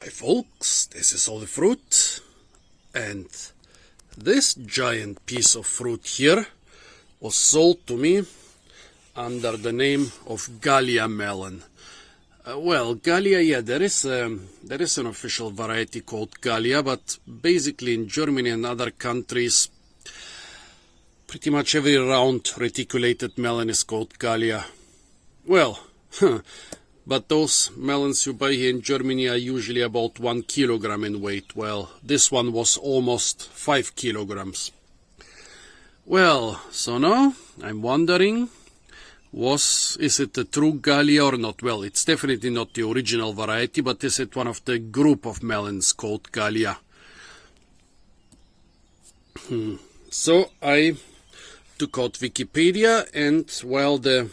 Hi folks, this is all the fruit, and this giant piece of fruit here was sold to me under the name of Galia Melon. Well, Galia, yeah, there is an official variety called Galia, but basically in Germany and other countries, pretty much every round reticulated melon is called Galia. Well, but those melons you buy here in Germany are usually about 1 kilogram in weight. Well, this one was almost 5 kilograms. Well, so now I'm wondering, is it a true Galia or not? Well, it's definitely not the original variety, but is it one of the group of melons called Galia? So I took out Wikipedia, and while the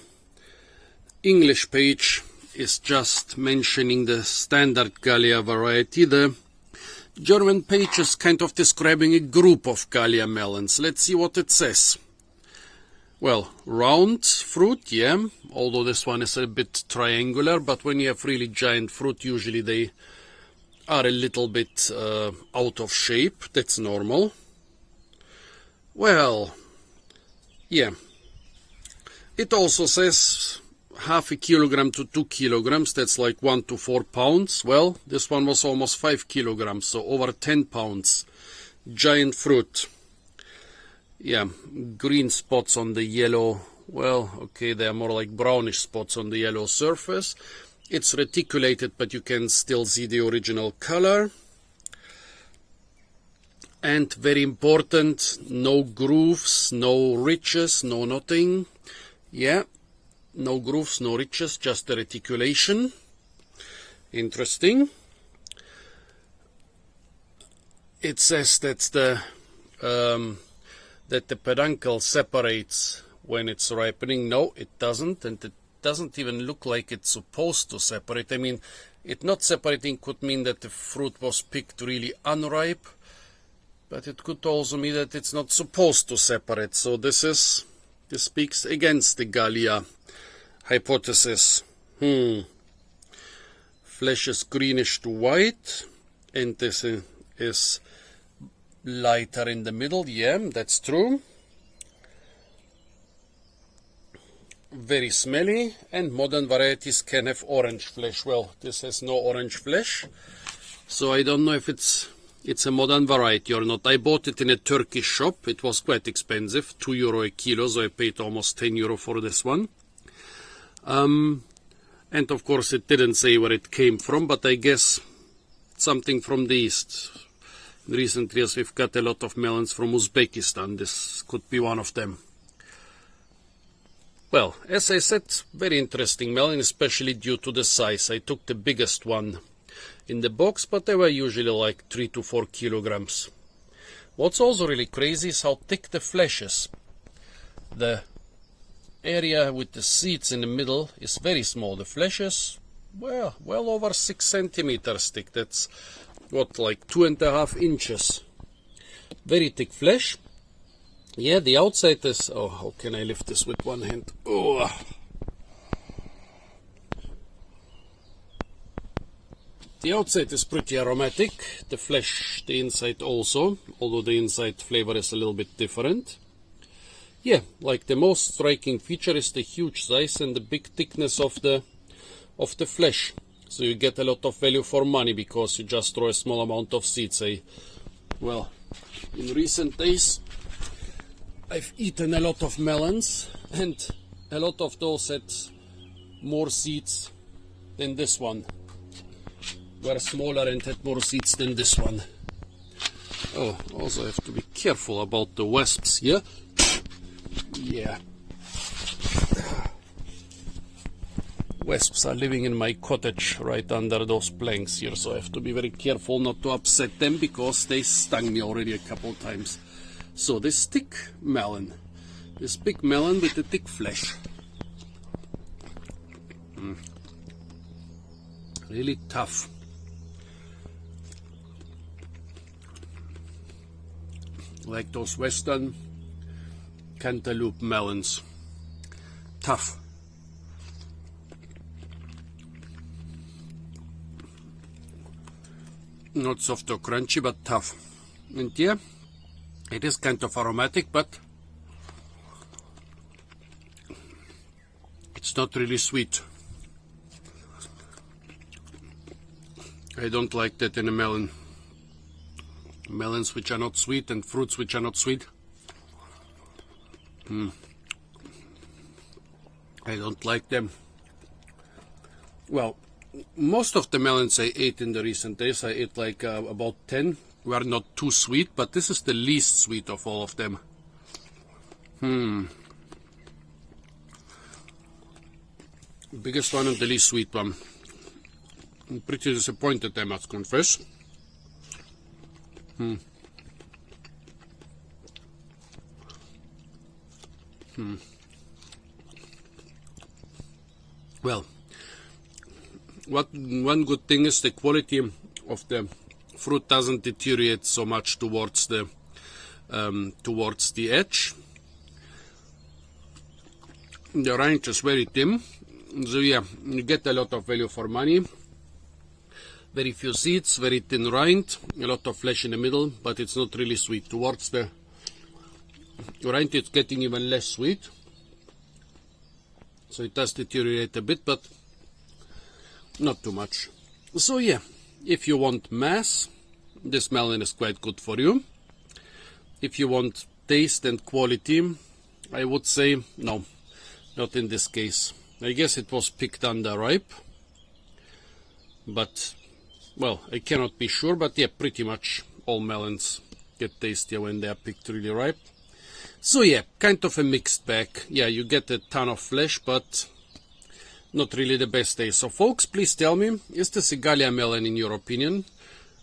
English page is just mentioning the standard Galia variety, the German page is kind of describing a group of Galia melons. Let's see what it says. Well, round fruit, yeah, although this one is a bit triangular, but when you have really giant fruit, usually they are a little bit out of shape. That's normal. Well, yeah, it also says half a kilogram to 2 kilograms, that's like 1 to 4 pounds. Well, this one was almost 5 kilograms, so over 10 pounds. Giant fruit. Yeah, green spots on the yellow. Well, okay, they are more like brownish spots on the yellow surface. It's reticulated, but you can still see the original color. And very important, no grooves, no ridges, no nothing. Yeah. No grooves, no ridges, just the reticulation. Interesting. It says that the peduncle separates when it's ripening. No, it doesn't, and it doesn't even look like it's supposed to separate. I mean, it not separating could mean that the fruit was picked really unripe, but it could also mean that it's not supposed to separate. So this speaks against the Galia hypothesis. Flesh is greenish to white, and this is lighter in the middle. Yeah, that's true. Very smelly, and modern varieties can have orange flesh. Well, this has no orange flesh, so I don't know if it's a modern variety or not. I bought it in a Turkish shop. It was quite expensive, €2 a kilo, so I paid almost €10 for this one. And of course it didn't say where it came from, but I guess something from the east. In recent years we've got a lot of melons from Uzbekistan. This could be one of them. Well, as I said, very interesting melon, especially due to the size. I took the biggest one in the box, but they were usually like 3 to 4 kilograms. What's also really crazy is how thick the flesh is. The area with the seeds in the middle is very small. The flesh is well over 6 centimeters thick. That's what, like 2.5 inches. Very thick flesh. Yeah, the outside is, oh, how can I lift this with one hand? Oh. The outside is pretty aromatic. The flesh, the inside also, although the inside flavor is a little bit different. Yeah, like the most striking feature is the huge size and the big thickness of the flesh. So you get a lot of value for money because you just throw a small amount of seeds. Well, in recent days I've eaten a lot of melons, and a lot of those had more seeds than this one. Were smaller and had more seeds than this one. Oh, also I have to be careful about the wasps here. Yeah. Wasps are living in my cottage right under those planks here, so I have to be very careful not to upset them because they stung me already a couple times. So this thick melon, this big melon with the thick flesh. Really tough. Like those western cantaloupe melons. Tough. Not soft or crunchy, but tough. And yeah, it is kind of aromatic, but it's not really sweet. I don't like that in a melon. Melons which are not sweet and fruits which are not sweet. I don't like them. Well, most of the melons I ate in the recent days, I ate like about 10, were not too sweet, but this is the least sweet of all of them. Biggest one and the least sweet one. I'm pretty disappointed, I must confess. Well, one good thing is the quality of the fruit doesn't deteriorate so much towards the edge. The rind is very thin, so yeah, you get a lot of value for money. Very few seeds, very thin rind, a lot of flesh in the middle, but it's not really sweet. Towards the rind it's getting even less sweet, so it does deteriorate a bit, but not too much. So yeah, if you want mass, this melon is quite good for you. If you want taste and quality, I would say no, not in this case. I guess it was picked underripe, but well, I cannot be sure, but yeah, pretty much all melons get tastier when they are picked really ripe. So yeah, kind of a mixed bag. Yeah, you get a ton of flesh, but not really the best taste. So folks, please tell me, is this a Galia melon in your opinion?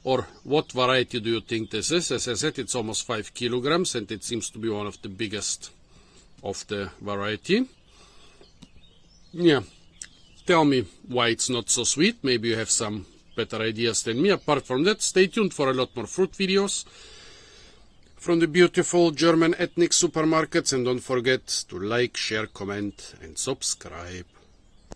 Or what variety do you think this is? As I said, it's almost 5 kilograms and it seems to be one of the biggest of the variety. Yeah, tell me why it's not so sweet. Maybe you have some better ideas than me. Apart from that, stay tuned for a lot more fruit videos from the beautiful German ethnic supermarkets, and don't forget to like, share, comment and subscribe.